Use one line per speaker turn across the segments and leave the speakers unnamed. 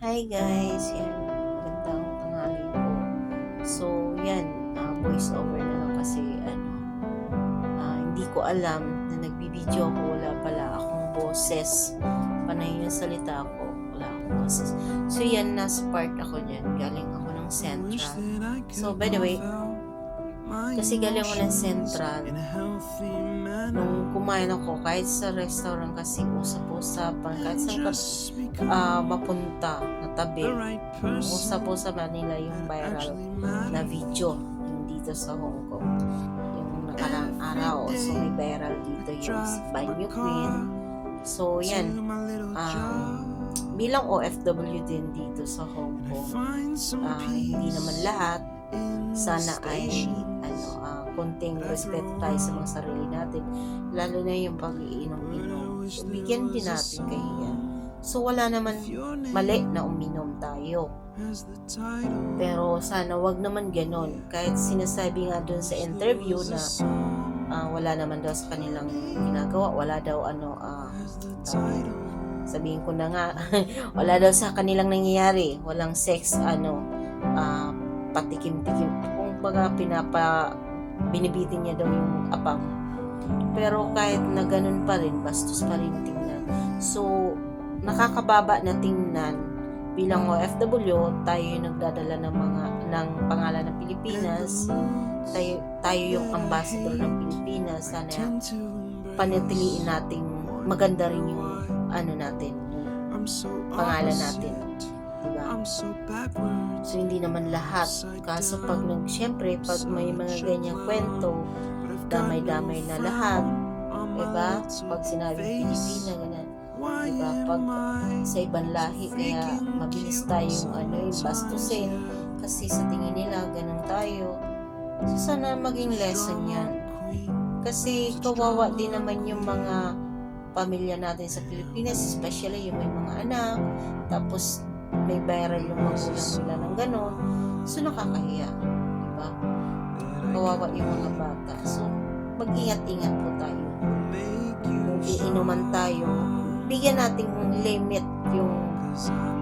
Hi guys, yan, magandang tanghali po. So, yan, voice over na lang kasi hindi ko alam na nagbibideo ako, wala pala akong boses. Panay yung salita ko, wala akong boses. So, yan, nasa part ako dyan, galing ako ng Central. So, by the way, kasi galing ako ng Central, nung kumain ako, kahit sa restaurant kasi usap-usapan, kahit saan mapunta na tabi, usap-usapan nila yung viral na video yung dito sa Hong Kong, yung nakarang araw. So may viral dito yung Banyo Queen. So yan, bilang OFW din dito sa Hong Kong, hindi naman lahat, sana ay konting respeto tayo sa mga sarili natin, lalo na yung pag-iinom-inom. Bigyan din natin kahiyan. So wala naman mali na uminom tayo, pero sana wag naman ganon. Kahit sinasabi nga dun sa interview na wala naman daw sa kanilang ginagawa, wala daw sabihin ko na nga wala daw sa kanilang nangyayari, walang sex patikim-tikim, kung baga binibitin niya daw yung apam. Pero kahit na ganun pa rin, bastos pa rin tingnan. So nakakababa na tingnan. Bilang OFW, tayo yung nagdadala ng pangalan ng Pilipinas, tayo yung ambassador ng Pilipinas. Sana panatiliin nating maganda rin yung natin, pangalan natin, diba? So hindi naman lahat, kaso siyempre pag may mga ganyang kwento, damay-damay na lahat, diba? Pag sinabi Pilipina, ganyan, diba? Pag sa ibang lahi, kaya mabilis tayong bastusin kasi sa tingin nila ganun tayo. So sana maging lesson yan, kasi kawawa din naman yung mga pamilya natin sa Pilipinas, especially yung may mga anak, tapos may viral yung magulang nila ng gano'n. So nakakahiya, diba? Kawawa yung mga bata. So mag-ingat-ingat po tayo. Kung iinuman tayo, bigyan natin limit yung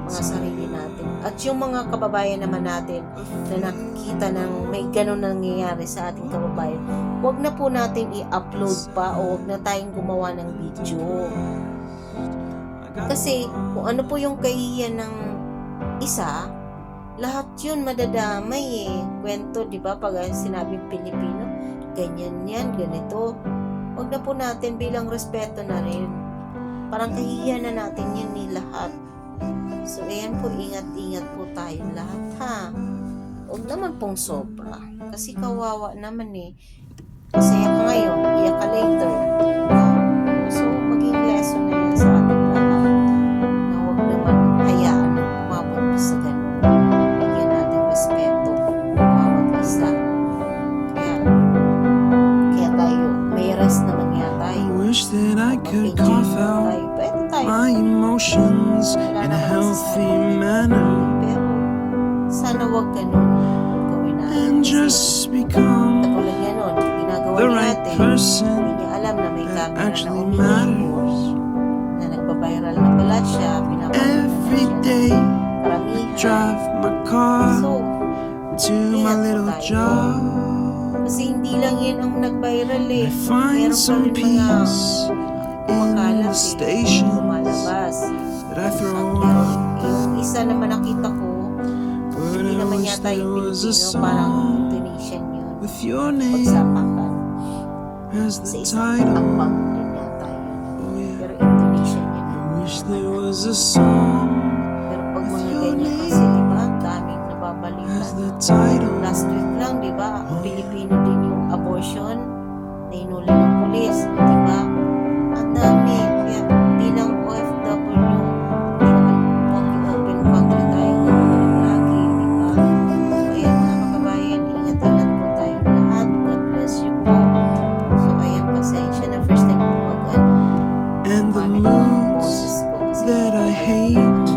mga sarili natin. At yung mga kababayan naman natin na nakikita ng may gano'n nangyayari sa ating kababayan, huwag na po natin i-upload pa o huwag na tayong gumawa ng video. Kasi kung ano po yung kahihiyan ng isa, lahat yun madadamay kwento, diba? Pag sinabing Pilipino, ganyan yan, ganito. Huwag na po natin, bilang respeto na rin. Parang kahihiyan na natin yun lahat. So ayan po, ingat-ingat po tayo lahat, ha? Huwag naman pong sobra. Kasi kawawa naman Masaya ka ngayon, iyak ka later. So maging lesson na yan sa ating lahat, na huwag naman hayaan na umabot sa ganun. Bigyan natin respeto bawat isa. Kaya tayo, may rest naman nga tayo.
Wish that I could cough out my emotions in a healthy manner,
pero sana wag ganun gawin natin.
and just become
Katulad ganun, ginagawa
the
ni
right
ate,
person
hindi niya alam na may
that
camera na
actually
umiiwas,
matters.
na nagbabiral na pala siya,
Every day
karamihan.
drive my car
So
to my
ingat po
little
tayo.
job.
Kasi hindi lang yan ang nag-viral
I
Meron
find
pa
some
rin mga
peace in
kumakalat
the stations
lumalabas.
that I throw
Yung
out.
isa na nakita ko,
But
hindi
I
naman
wish
yata
there
yung
was a
Pilipino, parang
song
Indonesian yun.
with your name
Pagsapakan.
as
Sa
the
isang
title.
akbang din yata yun.
Oh yeah,
Pero Indonesian yun.
I wish there was a song
Pero pag mga ganyan kasi, diba, daming nababalita
as the
na.
title.
Last week lang, diba, Pilipino din yung abortion na hinuli ng pulis, diba? Ang dami. Kaya bilang OFW, hindi naman open country tayo lagi, diba? So ayan mga kababayan, ingat-ingat po tayo lahat. God bless you po. So ayan, pasensya na, first time po
And the
pamit ng
moods
boses ko kasi
that I hate,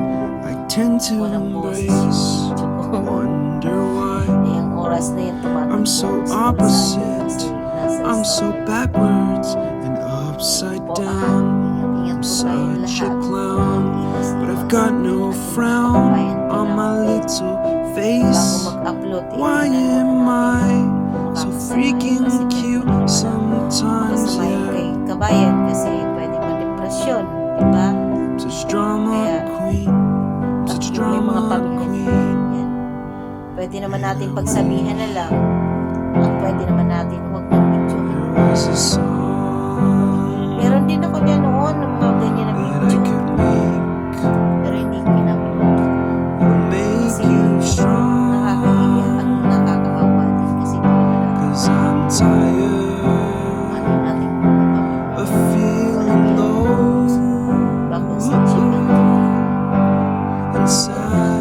I tend to
walang boses
embrace.
yung video ko.
Wonder why
Yung oras na yan, tumatakbo
I'm so
sa
opposite.
kasi nasa
I'm so
story.
backwards and upside down.
Ingat-ingat
I'm
po tayong
such a
lahat.
clown,
Iwas-iwas.
but I've got no
At
frown. face.
mag-upload,
Why am I so freaking cute sometimes?
Kasamayan
Yeah,
kay kabayan kasi pwede ma-depresyon, di ba?
such drama queen, such
At may mga
drama
pamilya
queen.
yan. Pwede naman natin pagsabihan na lang at pwede naman natin huwag ng video.
There was a song
Meron din ako niya noon ng mga ganyan na
that I
video,
could make
pero hindi ko in-upload.
that'll make you strong.
Nakakahiya at nakakahawa din kasi hindi naman natin
'Cause I'm tired
ano natin mga
of
pamilya.
feeling low
Bakit siya
and sad.